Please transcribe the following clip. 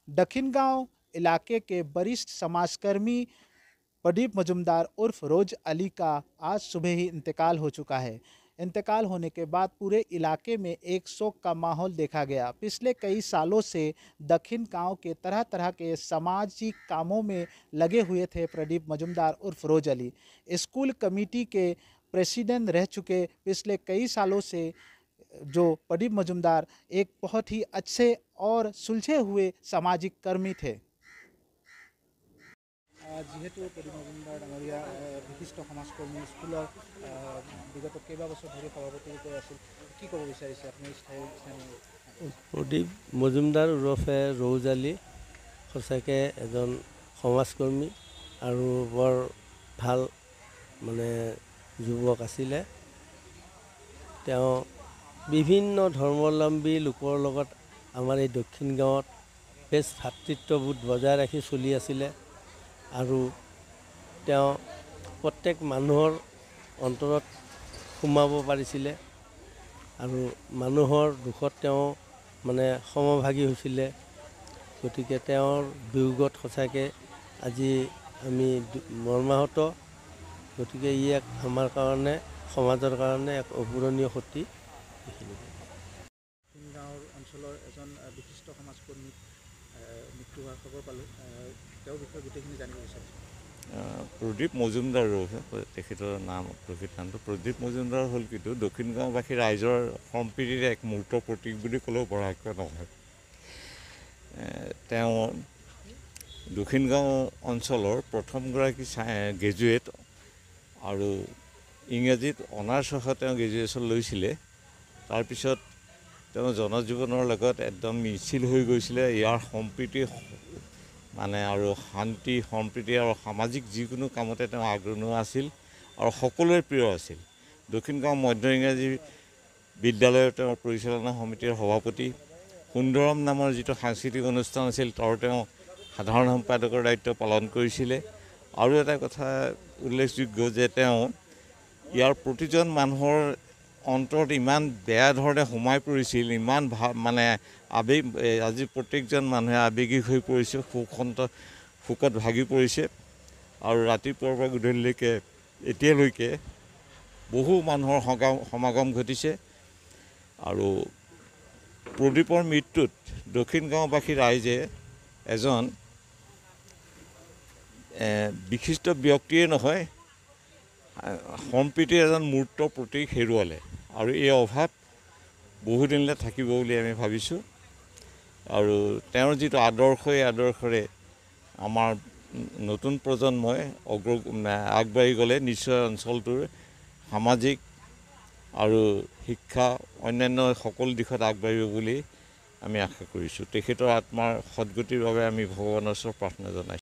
दक्षिण गांव इलाके के वरिष्ठ समाजकर्मी प्रदीप मजुमदार उर्फ रोज अली का आज सुबह ही इंतकाल हो चुका है। इंतकाल होने के बाद पूरे इलाके में एक शोक का माहौल देखा गया। पिछले कई सालों से दक्षिण गांव के तरह तरह के सामाजिक कामों में लगे हुए थे प्रदीप मजुमदार उर्फ रोज अली। स्कूल कमेटी के प्रेसिडेंट रह चुके पिछले कई सालों से जो प्रदीप मजुमदार एक बहुत ही अच्छे और सुलझे हुए सामाजिक कर्मी थे। যিহেতু প্ৰদীপ মজুমদাৰ ডাঙৰীয়া বিশিষ্ট সমাজকৰ্মী, স্কুলৰ বিগত কেইবাবছৰ ধৰি সভাপতি ৰূপে আছিল, কি ক'ব বিচাৰিছে আপুনি? প্ৰদীপ মজুমদাৰ ওৰফে ৰৌজ আলী সঁচাকৈ এজন সমাজকৰ্মী আৰু বৰ ভাল যুৱক আছিলে। তেওঁ বিভিন্ন ধৰ্মাৱলম্বী লোকৰ লগত আমাৰ এই দক্ষিণ গাঁৱত বেছ ভাতৃত্ববোধ বজাই ৰাখি চলি আছিলে আৰু তেওঁ প্ৰত্যেক মানুহৰ অন্তৰত সোমাব পাৰিছিলে আৰু মানুহৰ দুখত তেওঁ সমভাগী হৈছিলে। গতিকে তেওঁৰ বিয়োগত সঁচাকৈ আজি আমি মৰ্মাহত। গতিকে ই এক আমাৰ কাৰণে, সমাজৰ কাৰণে এক অপূৰণীয় ক্ষতি। গাঁৱৰ অঞ্চলৰ এজন বিশিষ্ট সমাজকৰ্মীক মৃত্যু হোৱাৰ খবৰ পালোঁ। তেওঁৰ বিষয়ে গোটেইখিনি জানিব বিচাৰিছোঁ। প্ৰদীপ মজুমদাৰ, তেখেতৰ নাম প্ৰকৃত নামটো প্ৰদীপ মজুমদাৰ হ'ল কিন্তু দক্ষিণ গাঁওবাসী ৰাইজৰ সম্প্ৰীতিৰ এক মূৰ্ত প্ৰতীক বুলি ক'লেও বঢ়াকৈ নহয়। তেওঁ দক্ষিণ গাঁও অঞ্চলৰ প্ৰথমগৰাকী গ্ৰেজুৱেট আৰু ইংৰাজীত অনাৰ্ছসহ তেওঁ গ্ৰেজুৱেশ্যন লৈছিলে। তাৰপিছত তেওঁ জনজীৱনৰ লগত একদম মিছিল হৈ গৈছিলে। ইয়াৰ সম্প্ৰীতি আৰু শান্তি সম্প্ৰীতি আৰু সামাজিক যিকোনো কামতে তেওঁ আগ্ৰহী আছিল আৰু সকলোৰে প্ৰিয় আছিল। দক্ষিণ গাঁও মধ্য ইংৰাজী বিদ্যালয়ৰ তেওঁৰ পৰিচালনা সমিতিৰ সভাপতি। সুন্দৰম নামৰ যিটো সাংস্কৃতিক অনুষ্ঠান আছিল তাৰ তেওঁ সাধাৰণ সম্পাদকৰ দায়িত্ব পালন কৰিছিলে। আৰু এটা কথা উল্লেখযোগ্য যে তেওঁ ইয়াৰ প্ৰতিজন মানুহৰ অন্তৰত ইমান বেয়া ধৰণে সোমাই পৰিছিল, ইমান আৱেগ, আজি প্ৰত্যেকজন মানুহে আৱেগিক হৈ পৰিছে, শোকত ভাগি পৰিছে। আৰু ৰাতিপুৱাৰ পৰা গধূলিলৈকে এতিয়ালৈকে বহু মানুহৰ সমাগম ঘটিছে। আৰু প্ৰদীপৰ মৃত্যুত দক্ষিণ গাঁওবাসী ৰাইজে এজন বিশিষ্ট ব্যক্তিয়ে নহয়, সম্প্ৰীতিৰ এজন মূৰ্ত প্ৰতীক হেৰুৱালে। আৰু এই অভাৱ বহুদিনলৈ থাকিব বুলি আমি ভাবিছোঁ। আৰু তেওঁৰ যিটো আদৰ্শ, এই আদৰ্শৰে আমাৰ নতুন প্ৰজন্মই আগবাঢ়ি গ'লে নিশ্চয় অঞ্চলটোৰ সামাজিক আৰু শিক্ষা অন্যান্য সকলো দিশত আগবাঢ়িব বুলি আমি আশা কৰিছোঁ। তেখেতৰ আত্মাৰ সদ্গতিৰ বাবে আমি ভগৱানৰ ওচৰত প্ৰাৰ্থনা জনাইছোঁ।